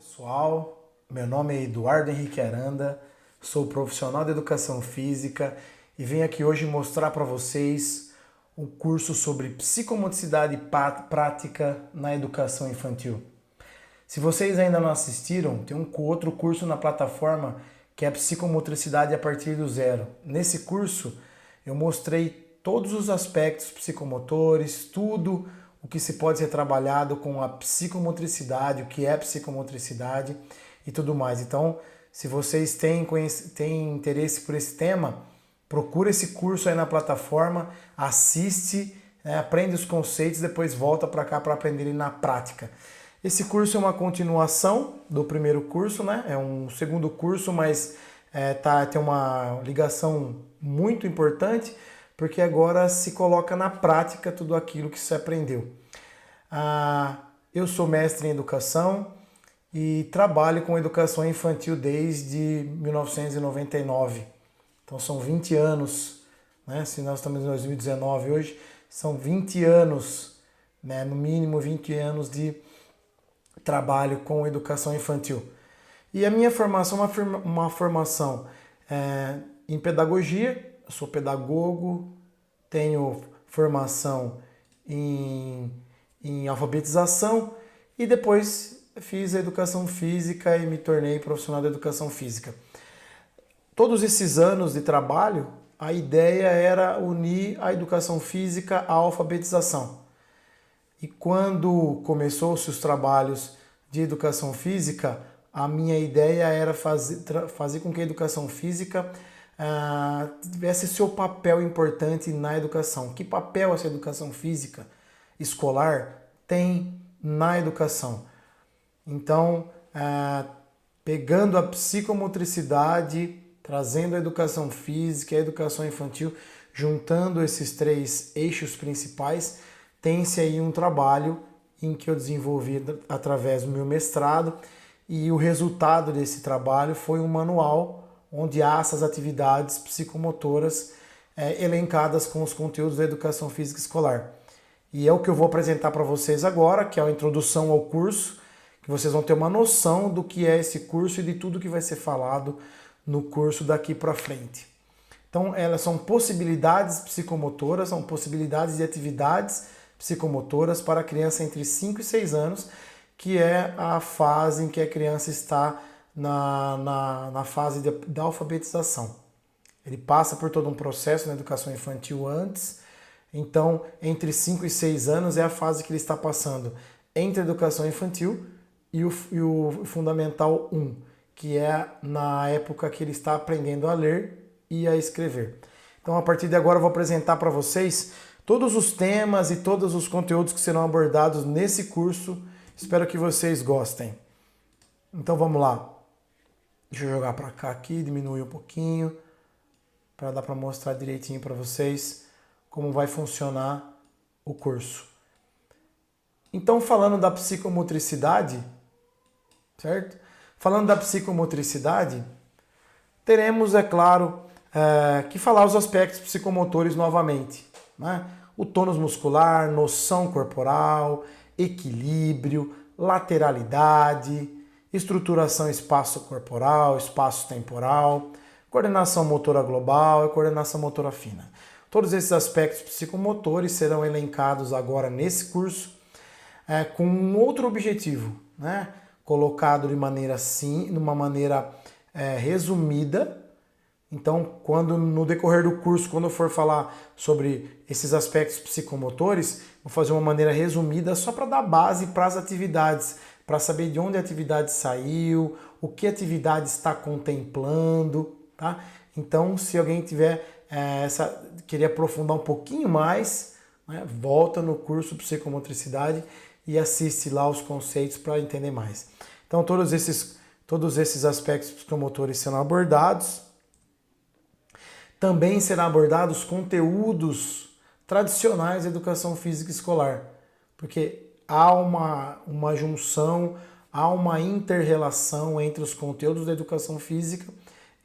Pessoal, meu nome é Eduardo Henrique Aranda, sou profissional de educação física e venho aqui hoje mostrar para vocês um curso sobre psicomotricidade prática na educação infantil. Se vocês ainda não assistiram, tem um outro curso na plataforma que é psicomotricidade a partir do zero. Nesse curso eu mostrei todos os aspectos psicomotores, tudo o que se pode ser trabalhado com a psicomotricidade, o que é psicomotricidade e tudo mais. Então, se vocês têm interesse por esse tema, procura esse curso aí na plataforma, assiste, aprende os conceitos, depois volta para cá para aprender ele na prática. Esse curso é uma continuação do primeiro curso, né? É um segundo curso, mas tem uma ligação muito importante, porque agora se coloca na prática tudo aquilo que se aprendeu. Eu sou mestre em educação e trabalho com educação infantil desde 1999. Então são 20 anos, né? Se nós estamos em 2019 hoje, são 20 anos, né? No mínimo 20 anos de trabalho com educação infantil. E a minha formação é uma formação em pedagogia. Eu sou pedagogo, tenho formação em alfabetização e depois fiz a educação física e me tornei profissional da educação física. Todos esses anos de trabalho, a ideia era unir a educação física à alfabetização. E quando começou-se os trabalhos de educação física, a minha ideia era fazer com que a educação física tivesse seu papel importante na educação. Que papel essa educação física escolar tem na educação? Então, pegando a psicomotricidade, trazendo a educação física e a educação infantil, juntando esses três eixos principais, tem-se aí um trabalho em que eu desenvolvi através do meu mestrado, e o resultado desse trabalho foi um manual onde há essas atividades psicomotoras elencadas com os conteúdos da educação física escolar. E é o que eu vou apresentar para vocês agora, que é a introdução ao curso, que vocês vão ter uma noção do que é esse curso e de tudo que vai ser falado no curso daqui para frente. Então, elas são possibilidades psicomotoras, são possibilidades de atividades psicomotoras para a criança entre 5 e 6 anos, que é a fase em que a criança está na fase da alfabetização. Ele passa por todo um processo na educação infantil antes, então entre 5 e 6 anos é a fase que ele está passando entre a educação infantil e o Fundamental 1, que é na época que ele está aprendendo a ler e a escrever. Então, a partir de agora, eu vou apresentar para vocês todos os temas e todos os conteúdos que serão abordados nesse curso. Espero que vocês gostem. Então, vamos lá. Deixa eu jogar para cá aqui, diminuir um pouquinho, para dar para mostrar direitinho para vocês como vai funcionar o curso. Então, falando da psicomotricidade, certo? Falando da psicomotricidade, teremos, é claro, que falar os aspectos psicomotores novamente, né? O tônus muscular, noção corporal, equilíbrio, lateralidade, estruturação espaço-corporal, espaço-temporal, coordenação motora global e coordenação motora fina. Todos esses aspectos psicomotores serão elencados agora nesse curso com um outro objetivo, né? Colocado de maneira resumida. Então, quando no decorrer do curso, quando eu for falar sobre esses aspectos psicomotores, vou fazer uma maneira resumida só para dar base para as atividades, para saber de onde a atividade saiu, o que a atividade está contemplando, tá? Então, se alguém querer aprofundar um pouquinho mais, né, volta no curso Psicomotricidade e assiste lá os conceitos para entender mais. Então, todos esses aspectos psicomotores serão abordados. Também serão abordados conteúdos tradicionais da educação física escolar, porque há uma junção, há uma inter-relação entre os conteúdos da educação física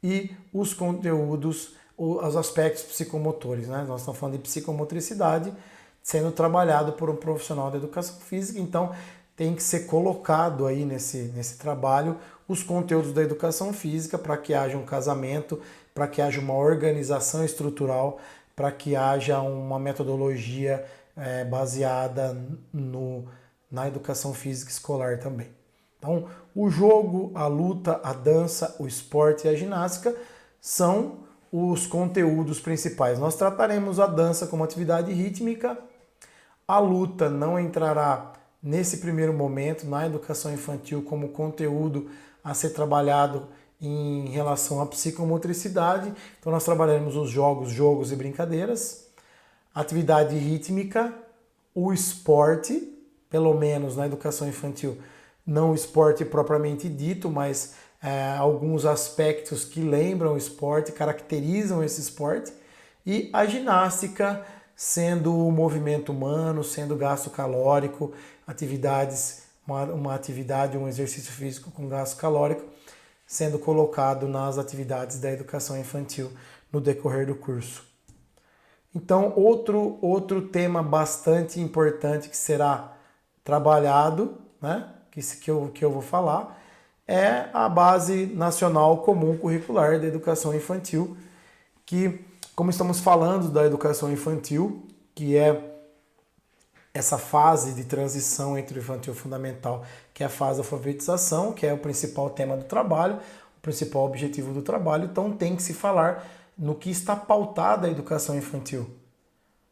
e os conteúdos, os aspectos psicomotores, né? Nós estamos falando de psicomotricidade sendo trabalhado por um profissional da educação física, então tem que ser colocado aí nesse trabalho os conteúdos da educação física para que haja um casamento, para que haja uma organização estrutural, para que haja uma metodologia baseada na educação física escolar também. Então, o jogo, a luta, a dança, o esporte e a ginástica são os conteúdos principais. Nós trataremos a dança como atividade rítmica, a luta não entrará nesse primeiro momento na educação infantil como conteúdo a ser trabalhado em relação à psicomotricidade. Então nós trabalharemos os jogos e brincadeiras, atividade rítmica, o esporte, pelo menos na educação infantil, não o esporte propriamente dito, mas alguns aspectos que lembram o esporte, caracterizam esse esporte, e a ginástica, sendo o movimento humano, sendo gasto calórico, uma atividade, um exercício físico com gasto calórico, sendo colocado nas atividades da educação infantil no decorrer do curso. Então, outro tema bastante importante que será trabalhado, né, que eu vou falar, é a Base Nacional Comum Curricular da Educação Infantil, que, como estamos falando da educação infantil, que é essa fase de transição entre o infantil e o fundamental, que é a fase da alfabetização, que é o principal tema do trabalho, o principal objetivo do trabalho, então tem que se falar no que está pautada a educação infantil,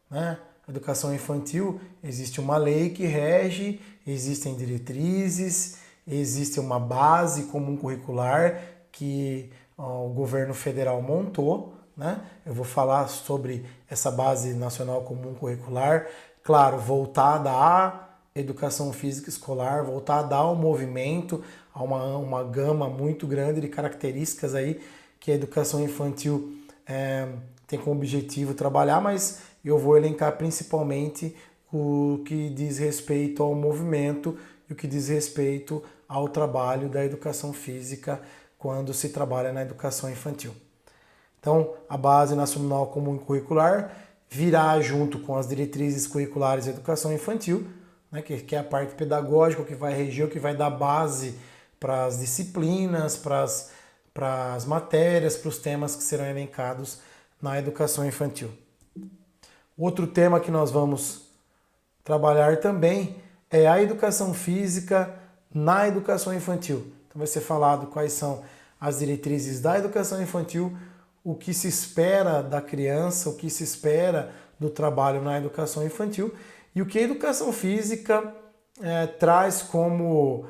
né? A educação infantil, existe uma lei que rege, existem diretrizes, existe uma base comum curricular que o governo federal montou, né? Eu vou falar sobre essa base nacional comum curricular, claro, voltada à educação física escolar, voltada ao movimento, a uma gama muito grande de características aí que a educação infantil tem como objetivo trabalhar, mas eu vou elencar principalmente o que diz respeito ao movimento e o que diz respeito ao trabalho da educação física quando se trabalha na educação infantil. Então, a Base Nacional Comum Curricular virá junto com as diretrizes curriculares da educação infantil, né, que é a parte pedagógica, que vai reger, que vai dar base para as disciplinas, para as matérias, para os temas que serão elencados na educação infantil. Outro tema que nós vamos trabalhar também é a educação física na educação infantil. Então vai ser falado quais são as diretrizes da educação infantil, o que se espera da criança, o que se espera do trabalho na educação infantil e o que a educação física traz como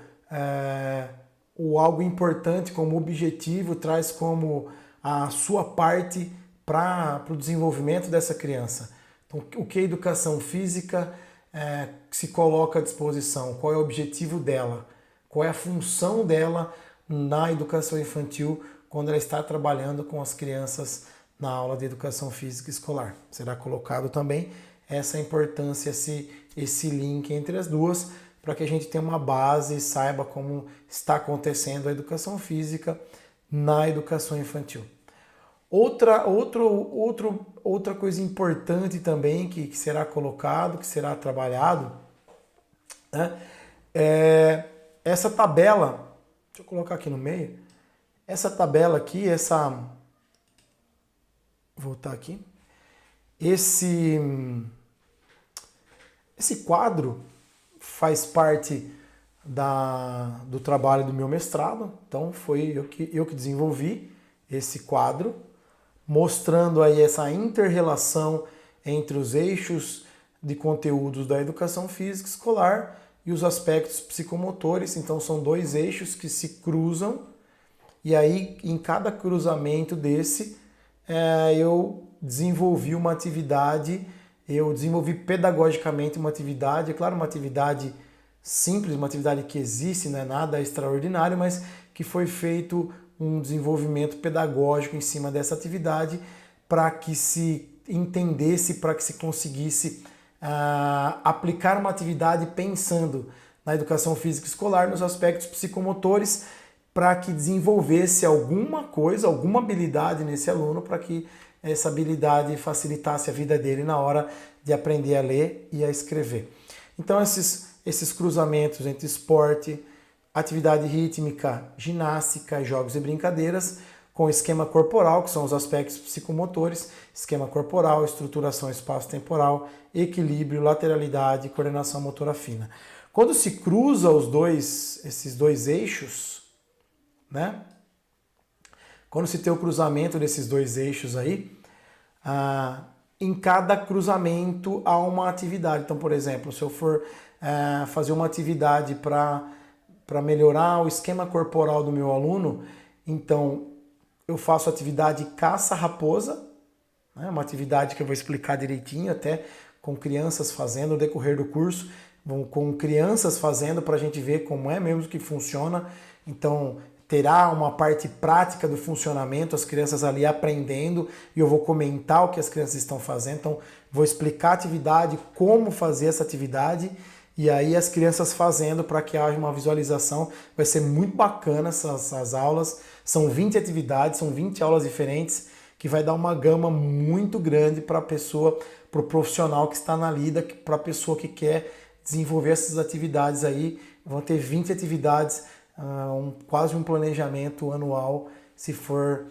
algo importante, como objetivo, traz como a sua parte para o desenvolvimento dessa criança. Então, o que a educação física se coloca à disposição, qual é o objetivo dela, qual é a função dela na educação infantil quando ela está trabalhando com as crianças na aula de educação física escolar. Será colocado também essa importância, esse link entre as duas, para que a gente tenha uma base e saiba como está acontecendo a educação física na educação infantil. Outra coisa importante também que será colocado, que será trabalhado, né, é essa tabela. Deixa eu colocar aqui no meio. Essa tabela aqui, voltar aqui. Esse quadro faz parte do trabalho do meu mestrado. Então foi eu que desenvolvi esse quadro, mostrando aí essa inter-relação entre os eixos de conteúdos da educação física escolar e os aspectos psicomotores. Então são dois eixos que se cruzam, e aí em cada cruzamento desse eu desenvolvi uma atividade, eu desenvolvi pedagogicamente uma atividade, é claro, uma atividade simples, uma atividade que existe, não é nada extraordinário, mas que foi feito um desenvolvimento pedagógico em cima dessa atividade para que se entendesse, para que se conseguisse aplicar uma atividade pensando na educação física escolar, nos aspectos psicomotores, para que desenvolvesse alguma coisa, alguma habilidade nesse aluno, para que essa habilidade facilitasse a vida dele na hora de aprender a ler e a escrever. Então esses cruzamentos entre esporte, atividade rítmica, ginástica, jogos e brincadeiras, com esquema corporal, que são os aspectos psicomotores, esquema corporal, estruturação espaço-temporal, equilíbrio, lateralidade e coordenação motora fina. Quando se cruza esses dois eixos, né? Quando se tem o cruzamento desses dois eixos aí, em cada cruzamento há uma atividade. Então, por exemplo, se eu for fazer uma atividade para melhorar o esquema corporal do meu aluno, então eu faço atividade caça-raposa, né? Uma atividade que eu vou explicar direitinho até com crianças fazendo no decorrer do curso, com crianças fazendo para a gente ver como é mesmo que funciona. Então, terá uma parte prática do funcionamento, as crianças ali aprendendo, e eu vou comentar o que as crianças estão fazendo. Então, vou explicar a atividade, como fazer essa atividade, e aí as crianças fazendo para que haja uma visualização. Vai ser muito bacana essas aulas. São 20 atividades, são 20 aulas diferentes, que vai dar uma gama muito grande para a pessoa, para o profissional que está na lida, para a pessoa que quer desenvolver essas atividades aí. Vão ter 20 atividades, quase um planejamento anual, se for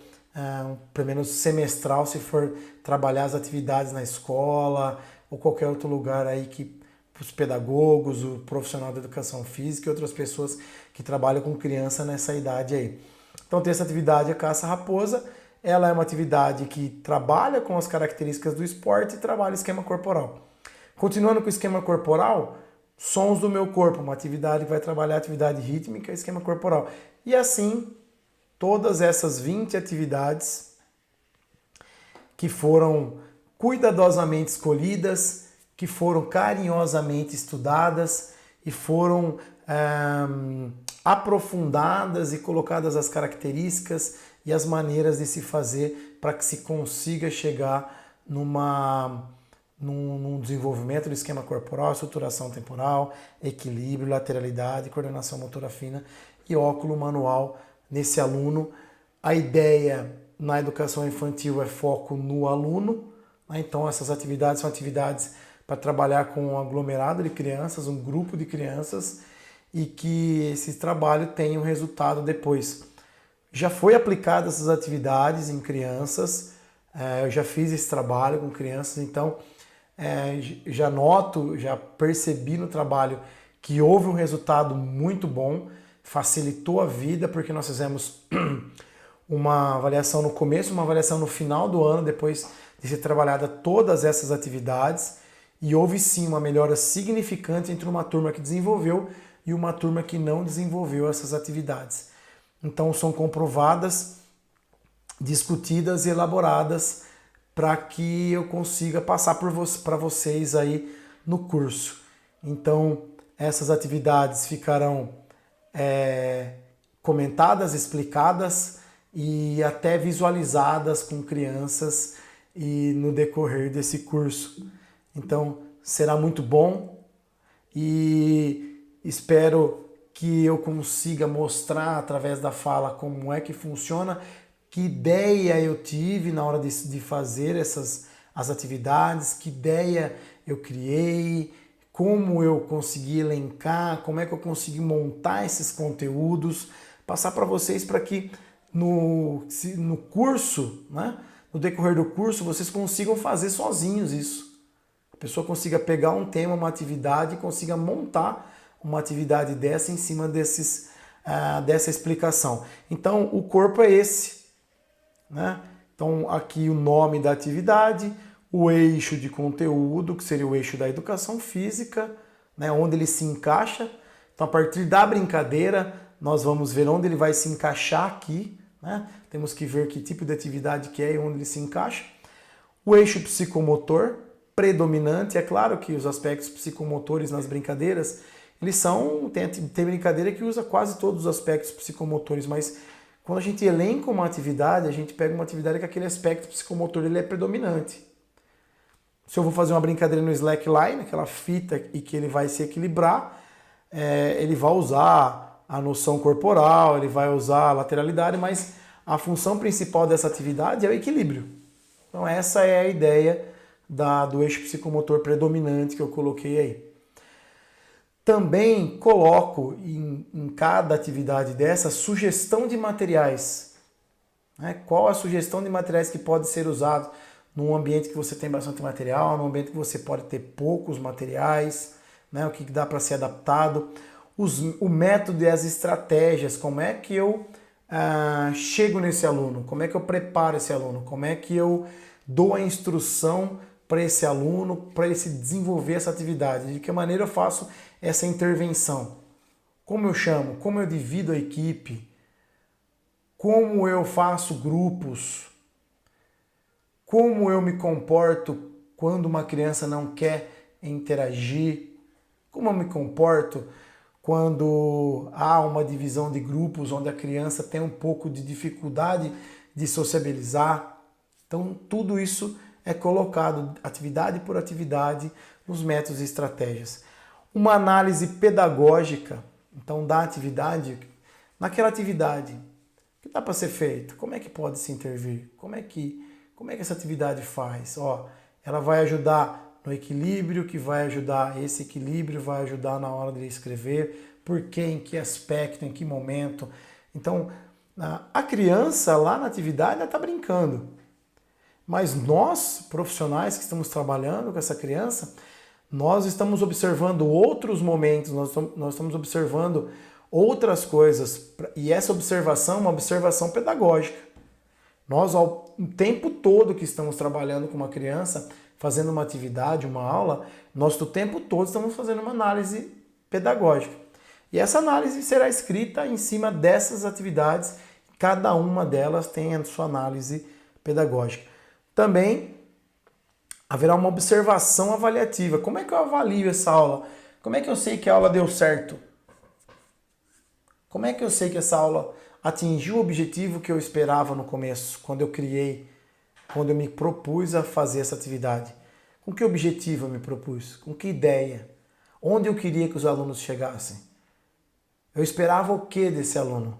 pelo menos semestral, se for trabalhar as atividades na escola ou qualquer outro lugar aí que os pedagogos, o profissional da educação física e outras pessoas que trabalham com criança nessa idade aí. Então tem essa atividade, a caça-raposa. Ela é uma atividade que trabalha com as características do esporte e trabalha o esquema corporal. Continuando com o esquema corporal, sons do meu corpo, uma atividade que vai trabalhar a atividade rítmica e esquema corporal. E assim, todas essas 20 atividades que foram cuidadosamente escolhidas, que foram carinhosamente estudadas e foram aprofundadas e colocadas as características e as maneiras de se fazer para que se consiga chegar num desenvolvimento do esquema corporal, estruturação temporal, equilíbrio, lateralidade, coordenação motora fina e óculo manual nesse aluno. A ideia na educação infantil é foco no aluno, né? Então essas atividades são atividades para trabalhar com um aglomerado de crianças, um grupo de crianças, e que esse trabalho tenha um resultado depois. Já foi aplicado essas atividades em crianças, eu já fiz esse trabalho com crianças, então já noto, já percebi no trabalho que houve um resultado muito bom, facilitou a vida, porque nós fizemos uma avaliação no começo, uma avaliação no final do ano, depois de ser trabalhada todas essas atividades, e houve sim uma melhora significante entre uma turma que desenvolveu e uma turma que não desenvolveu essas atividades. Então são comprovadas, discutidas e elaboradas para que eu consiga passar para vocês aí no curso. Então essas atividades ficarão comentadas, explicadas e até visualizadas com crianças e no decorrer desse curso. Então será muito bom e espero que eu consiga mostrar através da fala como é que funciona, que ideia eu tive na hora de fazer as atividades, que ideia eu criei, como eu consegui elencar, como é que eu consegui montar esses conteúdos, passar para vocês para que no curso, né, no decorrer do curso, vocês consigam fazer sozinhos isso. A pessoa consiga pegar um tema, uma atividade e consiga montar uma atividade dessa em cima dessa explicação. Então, o corpo é esse, né? Então, aqui o nome da atividade, o eixo de conteúdo, que seria o eixo da educação física, né? Onde ele se encaixa. Então, a partir da brincadeira, nós vamos ver onde ele vai se encaixar aqui, né? Temos que ver que tipo de atividade que é e onde ele se encaixa. O eixo psicomotor predominante, é claro que os aspectos psicomotores nas brincadeiras, eles tem brincadeira que usa quase todos os aspectos psicomotores, mas quando a gente elenca uma atividade, a gente pega uma atividade que aquele aspecto psicomotor ele é predominante. Se eu vou fazer uma brincadeira no slackline, aquela fita e que ele vai se equilibrar, ele vai usar a noção corporal, ele vai usar a lateralidade, mas a função principal dessa atividade é o equilíbrio. Então essa é a ideia do eixo psicomotor predominante que eu coloquei aí. Também coloco em cada atividade dessa sugestão de materiais. Né? Qual a sugestão de materiais que pode ser usado num ambiente que você tem bastante material, num ambiente que você pode ter poucos materiais, né? O que dá para ser adaptado, o método e as estratégias, como é que eu chego nesse aluno, como é que eu preparo esse aluno, como é que eu dou a instrução para esse aluno, para ele se desenvolver essa atividade, de que maneira eu faço essa intervenção, como eu chamo, como eu divido a equipe, como eu faço grupos, como eu me comporto quando uma criança não quer interagir, como eu me comporto quando há uma divisão de grupos onde a criança tem um pouco de dificuldade de sociabilizar. Então, tudo isso é colocado atividade por atividade nos métodos e estratégias. Uma análise pedagógica, então, da atividade, naquela atividade, o que dá para ser feito? Como é que pode se intervir? Como é que essa atividade faz? Ela vai ajudar no equilíbrio, que vai ajudar, esse equilíbrio vai ajudar na hora de escrever, por quê, em que aspecto, em que momento. Então, a criança lá na atividade ela está brincando, mas nós, profissionais que estamos trabalhando com essa criança, nós estamos observando outros momentos, nós estamos observando outras coisas, e essa observação é uma observação pedagógica. Nós, o tempo todo que estamos trabalhando com uma criança, fazendo uma atividade, uma aula, nós o tempo todo estamos fazendo uma análise pedagógica. E essa análise será escrita em cima dessas atividades, cada uma delas tem a sua análise pedagógica. Também haverá uma observação avaliativa. Como é que eu avalio essa aula? Como é que eu sei que a aula deu certo? Como é que eu sei que essa aula atingiu o objetivo que eu esperava no começo, quando eu me propus a fazer essa atividade? Com que objetivo eu me propus? Com que ideia? Onde eu queria que os alunos chegassem? Eu esperava o que desse aluno?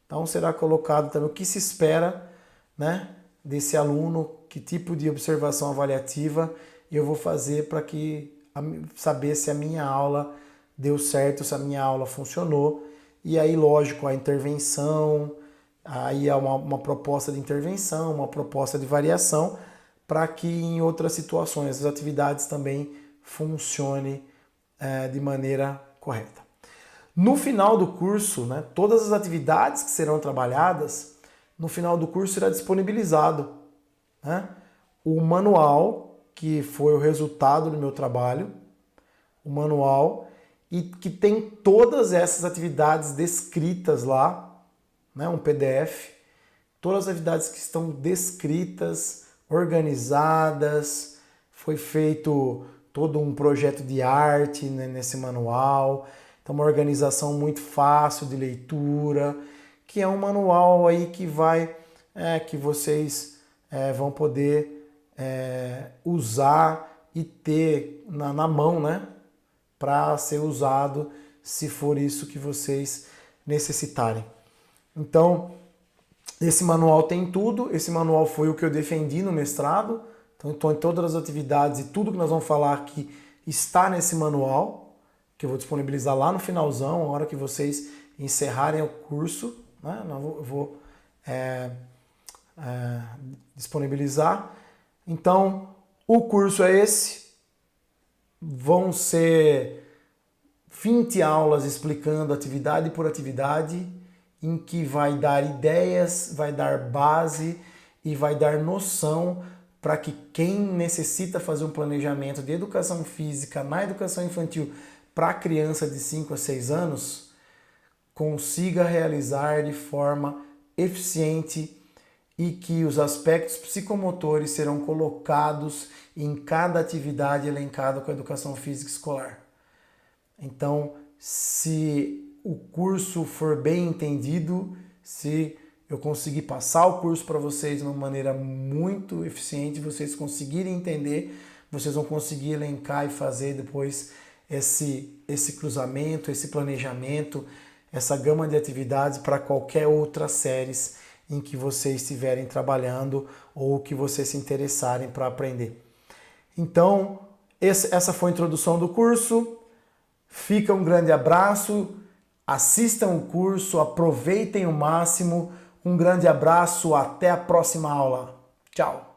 Então será colocado também o que se espera, né, desse aluno, que tipo de observação avaliativa eu vou fazer para saber se a minha aula deu certo, se a minha aula funcionou. E aí, lógico, a intervenção, aí é uma proposta de intervenção, uma proposta de variação, para que em outras situações as atividades também funcionem de maneira correta. No final do curso, né, todas as atividades que serão trabalhadas, no final do curso será disponibilizado, né, o manual, que foi o resultado do meu trabalho, o manual, e que tem todas essas atividades descritas lá, né, um PDF, todas as atividades que estão descritas, organizadas, foi feito todo um projeto de arte, né, nesse manual, então uma organização muito fácil de leitura, que é um manual aí que que vocês vão poder usar e ter na mão, né, para ser usado se for isso que vocês necessitarem. Então, esse manual tem tudo, esse manual foi o que eu defendi no mestrado, então em todas as atividades e tudo que nós vamos falar aqui está nesse manual, que eu vou disponibilizar lá no finalzão, a hora que vocês encerrarem o curso, né, eu vou disponibilizar. Então, o curso é esse. Vão ser 20 aulas explicando atividade por atividade, em que vai dar ideias, vai dar base e vai dar noção para que quem necessita fazer um planejamento de educação física na educação infantil para criança de 5 a 6 anos consiga realizar de forma eficiente e que os aspectos psicomotores serão colocados em cada atividade elencada com a educação física escolar. Então, se o curso for bem entendido, se eu conseguir passar o curso para vocês de uma maneira muito eficiente, vocês conseguirem entender, vocês vão conseguir elencar e fazer depois esse cruzamento, esse planejamento, essa gama de atividades para qualquer outra séries em que vocês estiverem trabalhando ou que vocês se interessarem para aprender. Então, essa foi a introdução do curso. Fica um grande abraço, assistam o curso, aproveitem o máximo. Um grande abraço, até a próxima aula. Tchau!